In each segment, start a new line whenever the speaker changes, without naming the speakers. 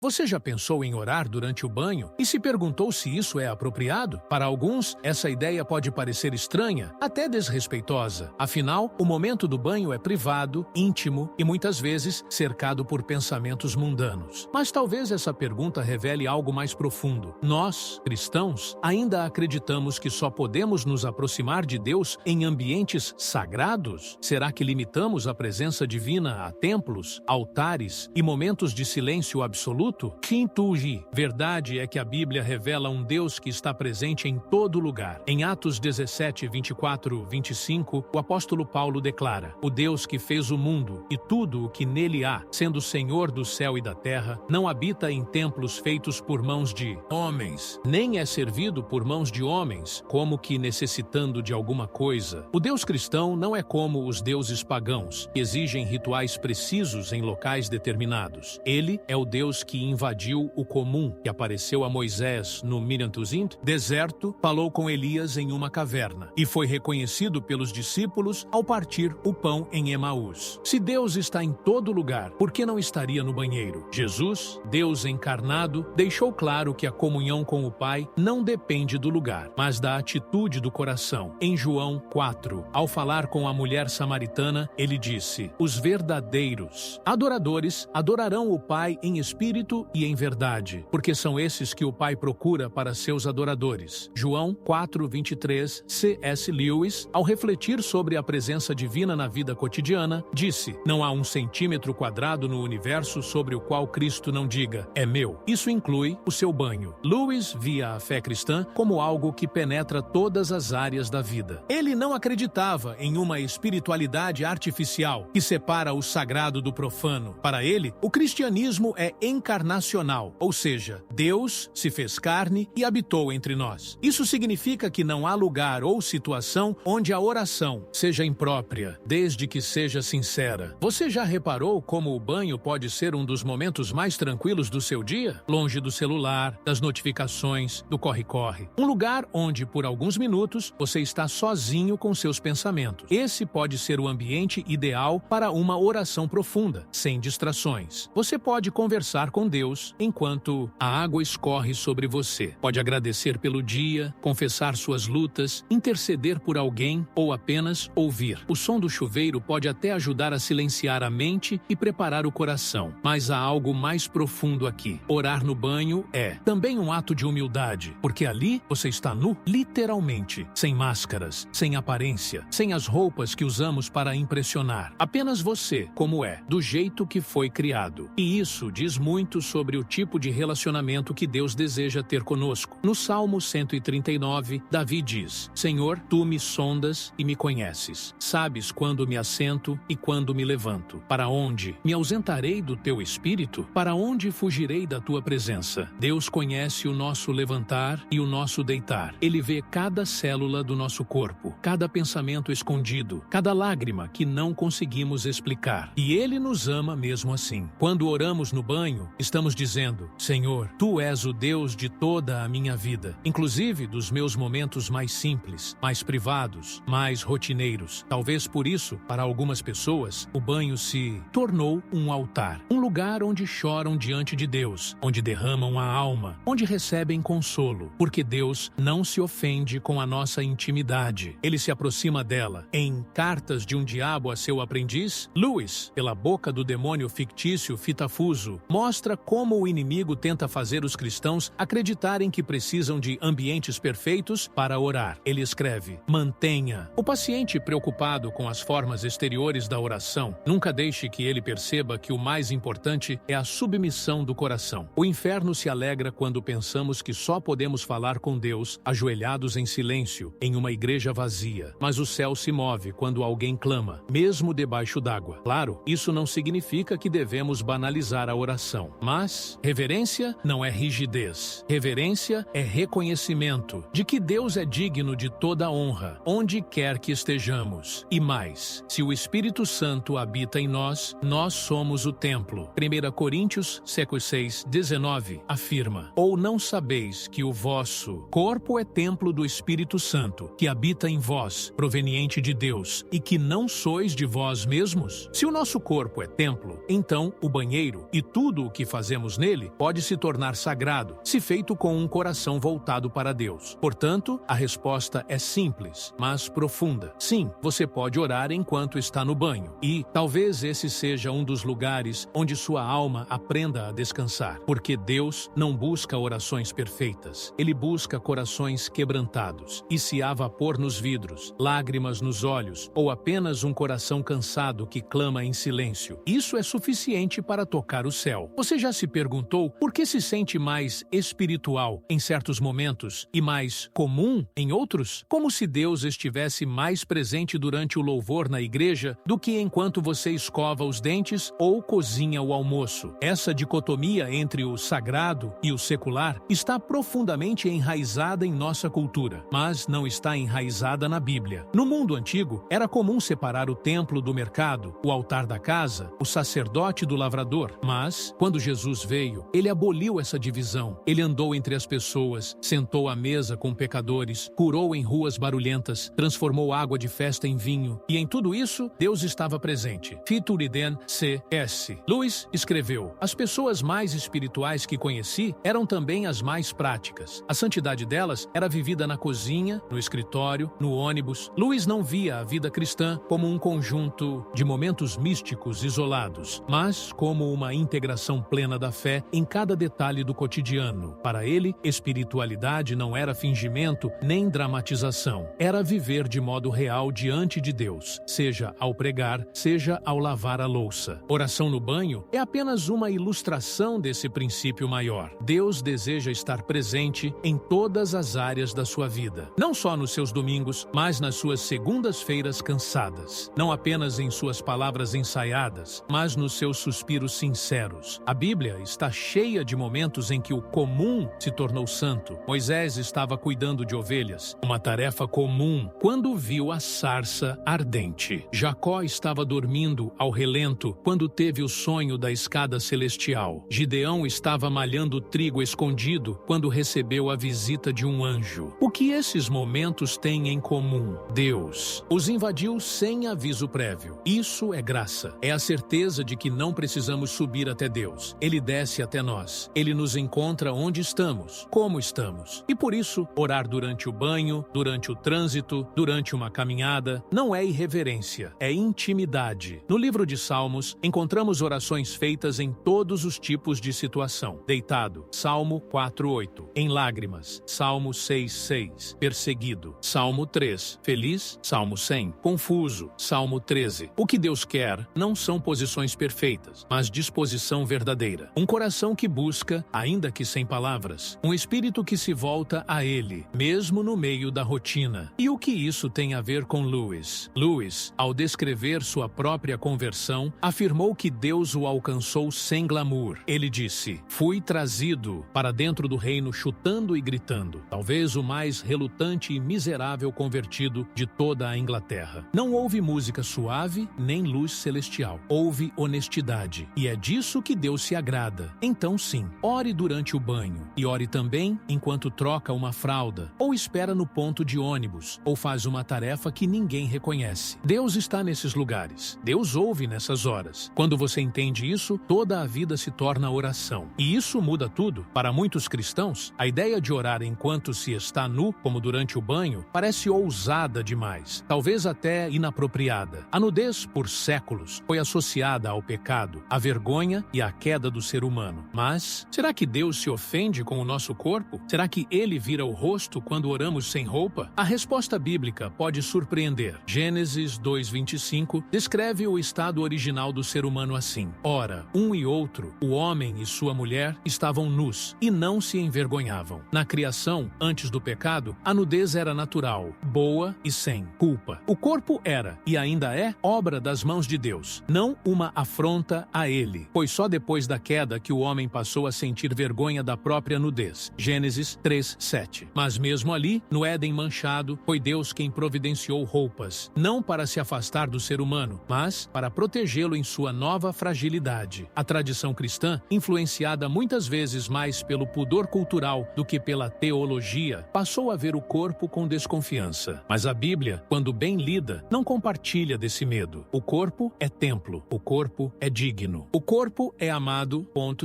Você já pensou em orar durante o banho e se perguntou se isso é apropriado? Para alguns, essa ideia pode parecer estranha, até desrespeitosa. Afinal, o momento do banho é privado, íntimo e muitas vezes cercado por pensamentos mundanos. Mas talvez essa pergunta revele algo mais profundo. Nós, cristãos, ainda acreditamos que só podemos nos aproximar de Deus em ambientes sagrados? Será que limitamos a presença divina a templos, altares e momentos de silêncio absoluto? Shintuji. Verdade é que a Bíblia revela um Deus que está presente em todo lugar. Em Atos 17, 24, 25, o apóstolo Paulo declara: o Deus que fez o mundo e tudo o que nele há, sendo Senhor do céu e da terra, não habita em templos feitos por mãos de homens, nem é servido por mãos de homens, como que necessitando de alguma coisa. O Deus cristão não é como os deuses pagãos, que exigem rituais precisos em locais determinados. Ele é o Deus que invadiu o comum, que apareceu a Moisés no Midian-Tuzim, deserto, falou com Elias em uma caverna, e foi reconhecido pelos discípulos ao partir o pão em Emaús. Se Deus está em todo lugar, por que não estaria no banheiro? Jesus, Deus encarnado, deixou claro que a comunhão com o Pai não depende do lugar, mas da atitude do coração. Em João 4, ao falar com a mulher samaritana, ele disse: os verdadeiros adoradores adorarão o Pai em espírito e em verdade, porque são esses que o Pai procura para seus adoradores. João 4:23, C.S. Lewis, ao refletir sobre a presença divina na vida cotidiana, disse: não há um centímetro quadrado no universo sobre o qual Cristo não diga, é meu. Isso inclui o seu banho. Lewis via a fé cristã como algo que penetra todas as áreas da vida. Ele não acreditava em uma espiritualidade artificial que separa o sagrado do profano. Para ele, o cristianismo é encarnacional, ou seja, Deus se fez carne e habitou entre nós. Isso significa que não há lugar ou situação onde a oração seja imprópria, desde que seja sincera. Você já reparou como o banho pode ser um dos momentos mais tranquilos do seu dia? Longe do celular, das notificações, do corre-corre. Um lugar onde, por alguns minutos, você está sozinho com seus pensamentos. Esse pode ser o ambiente ideal para uma oração profunda, sem distrações. Você pode conversar com Deus enquanto a água escorre sobre você. Pode agradecer pelo dia, confessar suas lutas, interceder por alguém ou apenas ouvir. O som do chuveiro pode até ajudar a silenciar a mente e preparar o coração. Mas há algo mais profundo aqui. Orar no banho é também um ato de humildade, porque ali você está nu, literalmente, sem máscaras, sem aparência, sem as roupas que usamos para impressionar. Apenas você, como é, do jeito que foi criado. E isso diz muito sobre o tipo de relacionamento que Deus deseja ter conosco. No Salmo 139, Davi diz: Senhor, tu me sondas e me conheces. Sabes quando me assento e quando me levanto. Para onde me ausentarei do teu espírito? Para onde fugirei da tua presença? Deus conhece o nosso levantar e o nosso deitar. Ele vê cada célula do nosso corpo, cada pensamento escondido, cada lágrima que não conseguimos explicar. E Ele nos ama mesmo assim. Quando oramos no banho, estamos dizendo: Senhor, Tu és o Deus de toda a minha vida, inclusive dos meus momentos mais simples, mais privados, mais rotineiros. Talvez por isso, para algumas pessoas, o banho se tornou um altar, um lugar onde choram diante de Deus, onde derramam a alma, onde recebem consolo, porque Deus não se ofende com a nossa intimidade. Ele se aproxima dela. Em Cartas de um Diabo a seu Aprendiz, Lewis, pela boca do demônio fictício Fitafuso, mostra como o inimigo tenta fazer os cristãos acreditarem que precisam de ambientes perfeitos para orar. Ele escreve: mantenha o paciente preocupado com as formas exteriores da oração. Nunca deixe que ele perceba que o mais importante é a submissão do coração. O inferno se alegra quando pensamos que só podemos falar com Deus ajoelhados em silêncio, em uma igreja vazia. Mas o céu se move quando alguém clama, mesmo debaixo d'água. Claro, isso não significa que devemos banalizar a oração. Mas reverência não é rigidez. Reverência é reconhecimento de que Deus é digno de toda honra, onde quer que estejamos. E mais, se o Espírito Santo habita em nós, nós somos o templo. 1 Coríntios 6:19 afirma: ou não sabeis que o vosso corpo é templo do Espírito Santo, que habita em vós, proveniente de Deus, e que não sois de vós mesmos? Se o nosso corpo é templo, então o banheiro e tudo o que fazemos nele pode se tornar sagrado, se feito com um coração voltado para Deus. Portanto, a resposta é simples, mas profunda. Sim, você pode orar enquanto está no banho. E talvez esse seja um dos lugares onde sua alma aprenda a descansar. Porque Deus não busca orações perfeitas. Ele busca corações quebrantados. E se há vapor nos vidros, lágrimas nos olhos, ou apenas um coração cansado que clama em silêncio, isso é suficiente para tocar o céu. Você já se perguntou por que se sente mais espiritual em certos momentos e mais comum em outros? Como se Deus estivesse mais presente durante o louvor na igreja do que enquanto você escova os dentes ou cozinha o almoço. Essa dicotomia entre o sagrado e o secular está profundamente enraizada em nossa cultura, mas não está enraizada na Bíblia. No mundo antigo, era comum separar o templo do mercado, o altar da casa, o sacerdote do lavrador. Mas, quando Jesus veio, ele aboliu essa divisão. Ele andou entre as pessoas, sentou à mesa com pecadores, curou em ruas barulhentas, transformou água de festa em vinho. E em tudo isso, Deus estava presente. Fituriden C.S. Lewis escreveu: as pessoas mais espirituais que conheci eram também as mais práticas. A santidade delas era vivida na cozinha, no escritório, no ônibus. Lewis não via a vida cristã como um conjunto de momentos místicos isolados, mas como uma integração plena da fé em cada detalhe do cotidiano. Para ele, espiritualidade não era fingimento nem dramatização. Era viver de modo real diante de Deus, seja ao pregar, seja ao lavar a louça. Oração no banho é apenas uma ilustração desse princípio maior. Deus deseja estar presente em todas as áreas da sua vida. Não só nos seus domingos, mas nas suas segundas-feiras cansadas. Não apenas em suas palavras ensaiadas, mas nos seus suspiros sinceros. A Bíblia está cheia de momentos em que o comum se tornou santo. Moisés estava cuidando de ovelhas, uma tarefa comum, quando viu a sarça ardente. Jacó estava dormindo ao relento quando teve o sonho da escada celestial. Gideão estava malhando trigo escondido quando recebeu a visita de um anjo. O que esses momentos têm em comum? Deus os invadiu sem aviso prévio. Isso é graça. É a certeza de que não precisamos subir até Deus. Ele desce até nós. Ele nos encontra onde estamos, como estamos. E por isso, orar durante o banho, durante o trânsito, durante uma caminhada, não é irreverência, é intimidade. No livro de Salmos, encontramos orações feitas em todos os tipos de situação. Deitado, Salmo 4:8. Em lágrimas, Salmo 6:6. Perseguido, Salmo 3. Feliz, Salmo 100. Confuso, Salmo 13. O que Deus quer não são posições perfeitas, mas disposição verdadeira. Um coração que busca, ainda que sem palavras. Um espírito que se volta a Ele, mesmo no meio da rotina. E o que isso tem a ver com Lewis? Lewis, ao descrever sua própria conversão, afirmou que Deus o alcançou sem glamour. Ele disse: fui trazido para dentro do reino chutando e gritando. Talvez o mais relutante e miserável convertido de toda a Inglaterra. Não houve música suave, nem luz celestial. Houve honestidade. E é disso que Deus se agrada. Então sim, ore durante o banho. E ore também enquanto troca uma fralda, ou espera no ponto de ônibus, ou faz uma tarefa que ninguém reconhece. Deus está nesses lugares. Deus ouve nessas horas. Quando você entende isso, toda a vida se torna oração. E isso muda tudo. Para muitos cristãos, a ideia de orar enquanto se está nu, como durante o banho, parece ousada demais, talvez até inapropriada. A nudez, por séculos, foi associada ao pecado, à vergonha e à queda do ser humano. Mas, será que Deus se ofende com o nosso corpo? Será que Ele vira o rosto quando oramos sem roupa? A resposta bíblica pode surpreender. Gênesis 2:25 descreve o estado original do ser humano assim: ora, um e outro, o homem e sua mulher, estavam nus e não se envergonhavam. Na criação, antes do pecado, a nudez era natural, boa e sem culpa. O corpo era, e ainda é, obra das mãos de Deus, não uma afronta a Ele, pois só depois da queda que o homem passou a sentir vergonha da própria nudez. Gênesis 3:7. Mas mesmo ali, no Éden manchado, foi Deus quem providenciou roupas, não para se afastar do ser humano, mas para protegê-lo em sua nova fragilidade. A tradição cristã, influenciada muitas vezes mais pelo pudor cultural do que pela teologia, passou a ver o corpo com desconfiança. Mas a Bíblia, quando bem lida, não compartilha desse medo. O corpo é templo, o corpo é digno, o corpo é amado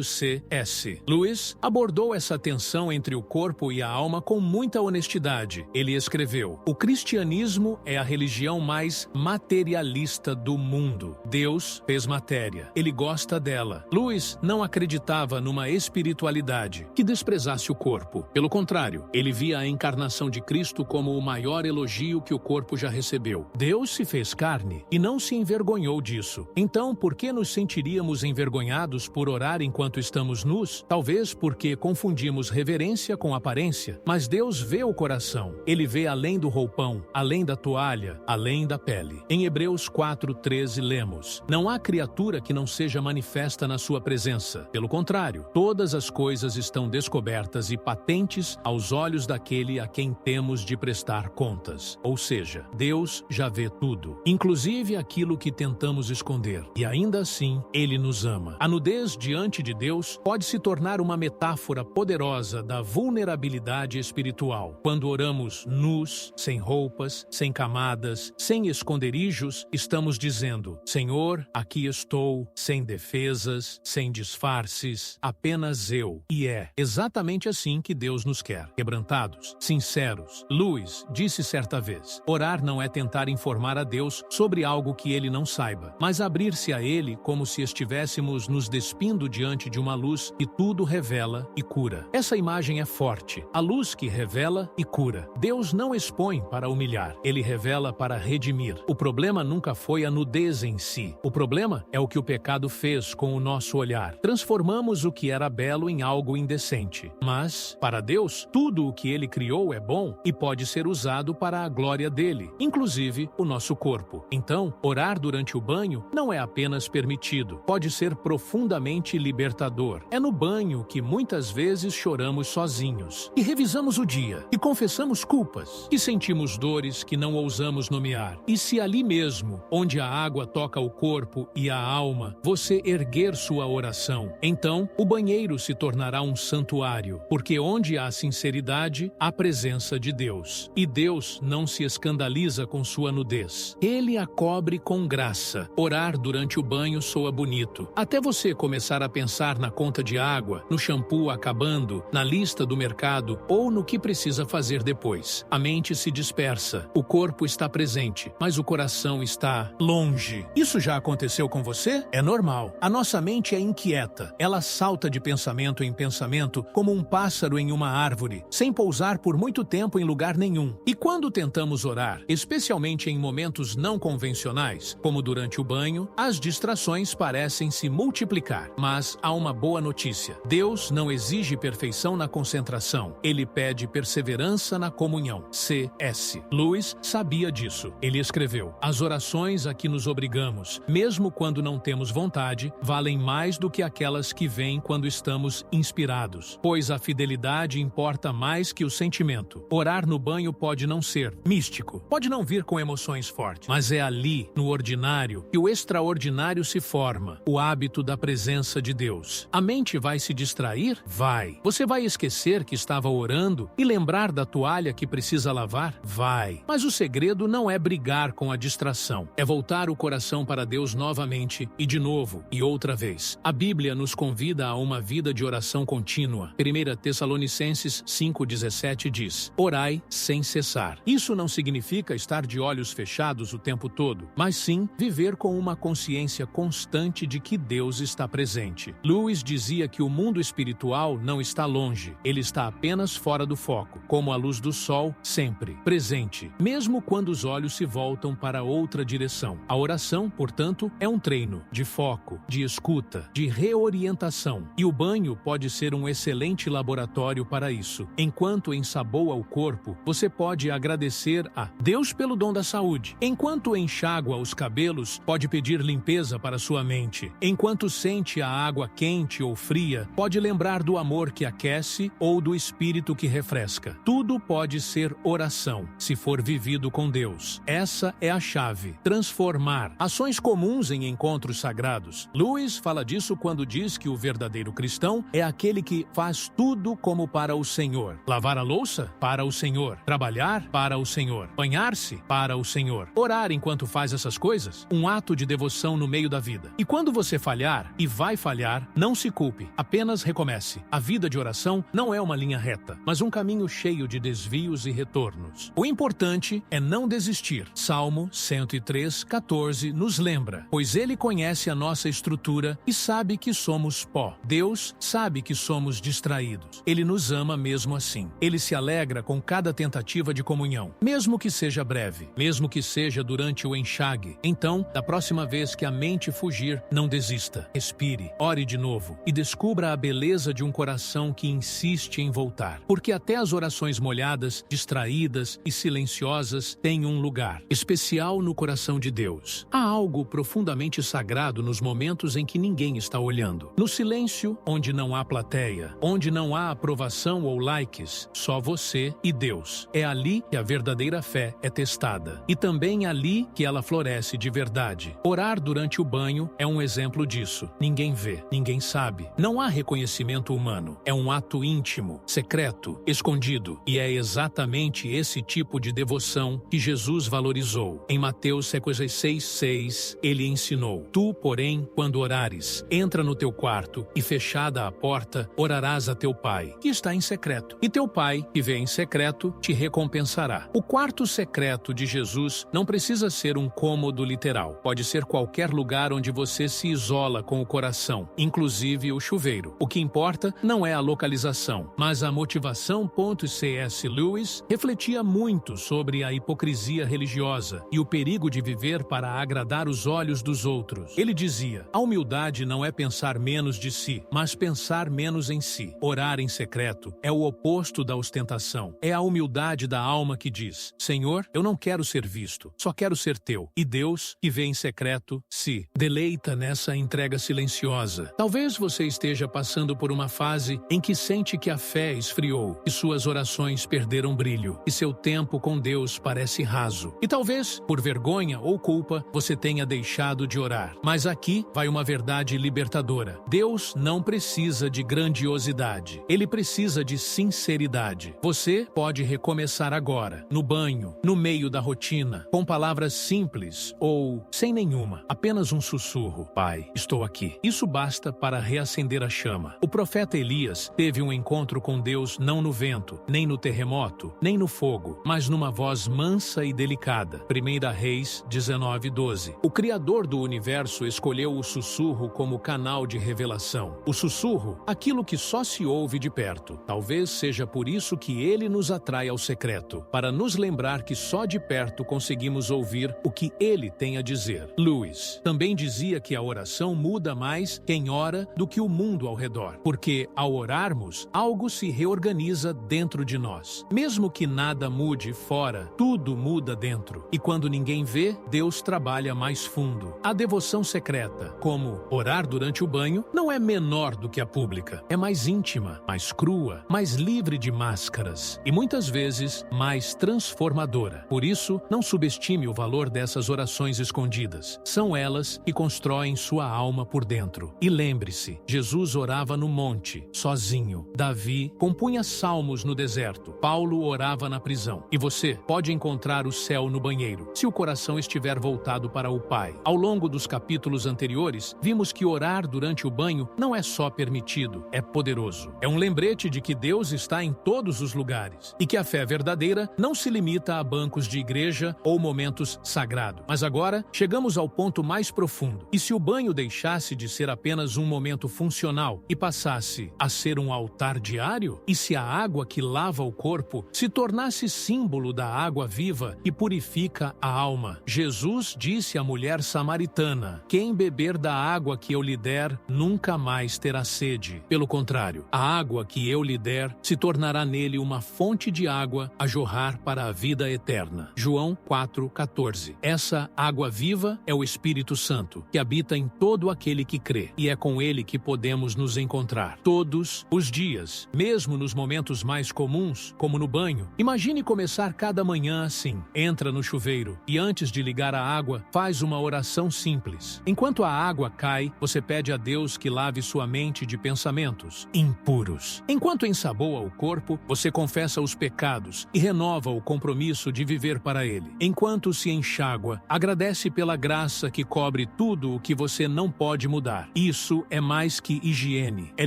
C.S. Lewis abordou essa tensão entre o corpo e a alma com muita honestidade. Ele escreveu: o cristianismo é a religião mais materialista do mundo. Deus fez matéria. Ele gosta dela. Lewis não acreditava numa espiritualidade que desprezasse o corpo. Pelo contrário, ele via a encarnação de Cristo como o maior elogio que o corpo já recebeu. Deus se fez carne e não se envergonhou disso. Então, por que nos sentiríamos envergonhados por orar enquanto estamos nus? Talvez porque confundimos reverência com aparência. Mas Deus vê o coração. Ele vê além do roupão, além da toalha, além da pele. Em Hebreus 4:13 lemos: não há criatura que não seja manifesta na sua presença. Pelo contrário, todas as coisas estão descobertas e patentes aos olhos daquele a quem temos de prestar contas. Ou seja, Deus já vê tudo, inclusive aquilo que tentamos esconder. E ainda assim, Ele nos ama. A nudez diante de Deus pode se tornar uma metáfora poderosa da vulnerabilidade espiritual. Quando oramos nus, sem roupas, sem camadas, sem esconderijos, estamos dizendo: Senhor, aqui estou, sem defesas, sem disfarces, apenas eu. E é exatamente assim que Deus nos quer, quebrantados, sinceros. Lewis disse certa vez: orar não é tentar informar a Deus sobre algo que Ele não saiba, mas abrir-se a Ele como se estivéssemos nos despindo diante de uma luz que tudo revela e cura. Essa imagem é forte, a luz que revela e cura. Deus não expõe para humilhar, Ele revela para redimir. O problema nunca foi a nudez em si. O problema é o que o pecado fez com o nosso olhar. Transformamos o que era belo em algo indecente. Mas, para Deus, tudo o que Ele criou é bom e pode ser usado para a glória dele, inclusive o nosso corpo. Então, orar durante o banho não é apenas permitido, pode ser profundamente libertador. É no banho que muitas vezes choramos sozinhos, e revisamos o dia, e confessamos culpas, e sentimos dores que não ousamos nomear. E se ali mesmo, onde a água toca o corpo e a alma, você erguer sua oração, então o banheiro se tornará um santuário, porque onde há sinceridade, há presença de Deus. E Deus não se escandaliza com sua nudez. Ele a cobre com graça. Orar durante o banho soa bonito, até você começar a pensar na conta de água, no shampoo acabando, na lista do mercado ou no que precisa fazer depois. A mente se dispersa, o corpo está presente, mas o coração está longe. Isso já aconteceu com você? É normal. A nossa mente é inquieta. Ela salta de pensamento em pensamento como um pássaro em uma árvore, sem pousar por muito tempo em lugar nenhum. E quando tentamos orar, especialmente em momentos não convencionais, como durante o banho, as distrações parecem se multiplicar. Mas há uma boa notícia. Deus não exige perfeição na concentração. Ele pede perseverança na comunhão. C.S. Lewis sabia disso. Ele escreveu: as orações a que nos obrigamos, mesmo quando não temos vontade, valem mais do que aquelas que vêm quando estamos inspirados, pois a fidelidade importa mais que o sentimento. Orar no banho pode não ser místico, pode não vir com emoções fortes, mas é ali, no ordinário, que o extraordinário se forma, o hábito da presença de Deus. A mente vai se distrair? Vai. Você vai esquecer que estava orando e lembrar da toalha que precisa lavar? Vai. Mas o segredo não é brigar com a distração, é voltar o coração para Deus novamente e de novo e outra vez. A Bíblia nos convida a uma vida de oração contínua. 1 Tessalonicenses 5,17 diz: orai sem cessar. Isso não significa estar de olhos fechados o tempo todo, mas sim viver com uma consciência constante de que Deus está presente. Lewis dizia que o mundo espiritual não está longe, ele está apenas fora do foco, como a luz do sol, sempre presente, mesmo quando os olhos se voltam para outra direção. A oração, portanto, é um treino de foco, de escuta, de reorientação, e o banho pode ser um excelente laboratório para isso. Enquanto ensaboa o corpo, você pode agradecer a Deus pelo dom da saúde. Enquanto enxágua os cabelos, pode pedir limpeza para sua mente. Enquanto sente a água quente ou fria, pode lembrar do amor que aquece ou do espírito que refresca. Tudo pode ser oração, se for vivido com Deus. Essa é a chave. Transformar ações comuns em encontros sagrados. Lewis fala disso quando diz que o verdadeiro cristão é aquele que faz tudo como para o Senhor. Lavar a louça? Para o Senhor. Trabalhar? Para o Senhor. Banhar-se? Para o Senhor. Orar enquanto faz essas coisas? Um ato de devoção no meio da vida. E quando você falhar e vai vai falhar, não se culpe, apenas recomece. A vida de oração não é uma linha reta, mas um caminho cheio de desvios e retornos. O importante é não desistir. Salmo 103:14 nos lembra, pois Ele conhece a nossa estrutura e sabe que somos pó. Deus sabe que somos distraídos. Ele nos ama mesmo assim. Ele se alegra com cada tentativa de comunhão, mesmo que seja breve, mesmo que seja durante o enxague. Então, da próxima vez que a mente fugir, não desista. Respire, ore de novo e descubra a beleza de um coração que insiste em voltar. Porque até as orações molhadas, distraídas e silenciosas têm um lugar especial no coração de Deus. Há algo profundamente sagrado nos momentos em que ninguém está olhando. No silêncio, onde não há plateia, onde não há aprovação ou likes, só você e Deus. É ali que a verdadeira fé é testada. E também ali que ela floresce de verdade. Orar durante o banho é um exemplo disso. Ninguém vê, ninguém sabe. Não há reconhecimento humano. É um ato íntimo, secreto, escondido. E é exatamente esse tipo de devoção que Jesus valorizou. Em Mateus 6:6, ele ensinou: Tu, porém, quando orares, entra no teu quarto e, fechada a porta, orarás a teu Pai, que está em secreto. E teu Pai, que vê em secreto, te recompensará. O quarto secreto de Jesus não precisa ser um cômodo literal. Pode ser qualquer lugar onde você se isola com o coração, inclusive o chuveiro. O que importa não é a localização, mas a motivação. C.S. Lewis refletia muito sobre a hipocrisia religiosa e o perigo de viver para agradar os olhos dos outros. Ele dizia: a humildade não é pensar menos de si, mas pensar menos em si. Orar em secreto é o oposto da ostentação. É a humildade da alma que diz: Senhor, eu não quero ser visto, só quero ser teu. E Deus, que vê em secreto, se deleita nessa entrega silenciosa. Talvez você esteja passando por uma fase em que sente que a fé esfriou, e suas orações perderam brilho, e seu tempo com Deus parece raso. E talvez, por vergonha ou culpa, você tenha deixado de orar. Mas aqui vai uma verdade libertadora. Deus não precisa de grandiosidade. Ele precisa de sinceridade. Você pode recomeçar agora, no banho, no meio da rotina, com palavras simples ou sem nenhuma, apenas um sussurro: Pai, estou aqui. Isso basta para reacender a chama. O profeta Elias teve um encontro com Deus não no vento, nem no terremoto, nem no fogo, mas numa voz mansa e delicada. 1 Reis 19:12. O Criador do universo escolheu o sussurro como canal de revelação. O sussurro, aquilo que só se ouve de perto. Talvez seja por isso que ele nos atrai ao secreto, para nos lembrar que só de perto conseguimos ouvir o que ele tem a dizer. Lewis também dizia que a oração muda mais quem ora do que o mundo ao redor, porque ao orarmos, algo se reorganiza dentro de nós. Mesmo que nada mude fora, tudo muda dentro. E quando ninguém vê, Deus trabalha mais fundo. A devoção secreta, como orar durante o banho, não é menor do que a pública. É mais íntima, mais crua, mais livre de máscaras e muitas vezes mais transformadora. Por isso, não subestime o valor dessas orações escondidas. São elas que constroem sua alma por dentro. E lembre-se, Jesus orava no monte, sozinho. Davi compunha salmos no deserto. Paulo orava na prisão. E você pode encontrar o céu no banheiro, se o coração estiver voltado para o Pai. Ao longo dos capítulos anteriores, vimos que orar durante o banho não é só permitido, é poderoso. É um lembrete de que Deus está em todos os lugares e que a fé verdadeira não se limita a bancos de igreja ou momentos sagrados. Mas agora, chegamos ao ponto mais profundo. E se o banho deixasse de ser apenas um momento funcional e passasse a ser um altar diário? E se a água que lava o corpo se tornasse símbolo da água viva que purifica a alma? Jesus disse à mulher samaritana: Quem beber da água que eu lhe der, nunca mais terá sede. Pelo contrário, a água que eu lhe der se tornará nele uma fonte de água a jorrar para a vida eterna. João 4:14. Essa água viva é o Espírito Santo, que habita em todo aquele que crê, e é com ele que podemos nos encontrar todos os dias, mesmo nos momentos mais comuns, como no banho. Imagine começar cada manhã assim: entra no chuveiro e antes de ligar a água, faz uma oração simples. Enquanto a água cai, você pede a Deus que lave sua mente de pensamentos impuros. Enquanto ensaboa o corpo, você confessa os pecados e renova o compromisso de viver para ele. Enquanto se enxágua, agradece pela graça que cobre tudo o que você não pode mudar. orar. Isso é mais que higiene, é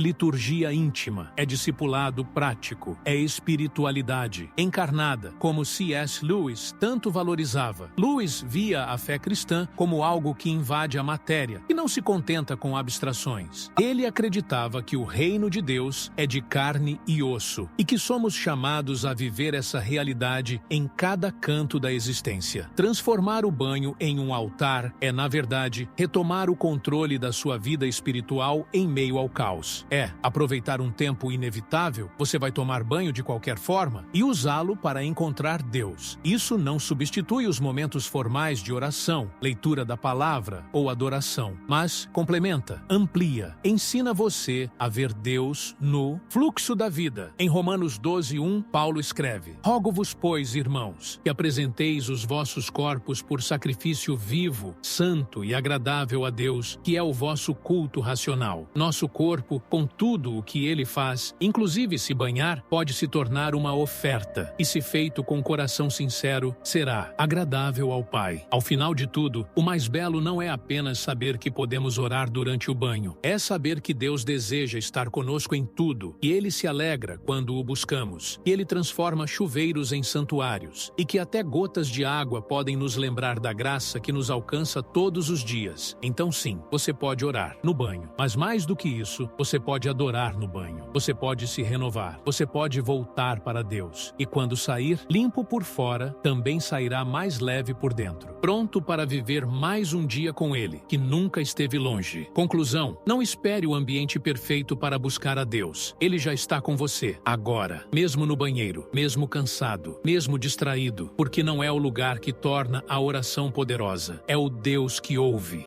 liturgia íntima, é discipulado prático, é espiritualidade encarnada, como C.S. Lewis tanto valorizava. Lewis via a fé cristã como algo que invade a matéria e não se contenta com abstrações. Ele acreditava que o reino de Deus é de carne e osso e que somos chamados a viver essa realidade em cada canto da existência. Transformar o banho em um altar é, na verdade, retomar o controle da sua vida espiritual em meio ao caos. É aproveitar um tempo inevitável, você vai tomar banho de qualquer forma e usá-lo para encontrar Deus. Isso não substitui os momentos formais de oração, leitura da palavra ou adoração, mas complementa, amplia, ensina você a ver Deus no fluxo da vida. Em Romanos 12:1, Paulo escreve: Rogo-vos, pois, irmãos, que apresenteis os vossos corpos por sacrifício vivo, santo e agradável a Deus, que é o vosso culto racional. Nosso corpo, com tudo o que ele faz, inclusive se banhar, pode se tornar uma oferta, e se feito com coração sincero, será agradável ao Pai. Ao final de tudo, o mais belo não é apenas saber que podemos orar durante o banho, é saber que Deus deseja estar conosco em tudo, e Ele se alegra quando o buscamos, e Ele transforma chuveiros em santuários, e que até gotas de água podem nos lembrar da graça que nos alcança todos os dias. Então sim, você pode orar no banho, mas mais do que isso, você pode adorar no banho, você pode se renovar, você pode voltar para Deus, e quando sair, limpo por fora, também sairá mais leve por dentro, pronto para viver mais um dia com Ele, que nunca esteve longe. Conclusão: não espere o ambiente perfeito para buscar a Deus. Ele já está com você, agora, mesmo no banheiro, mesmo cansado, mesmo distraído, porque não é o lugar que torna a oração poderosa, é o Deus que ouve.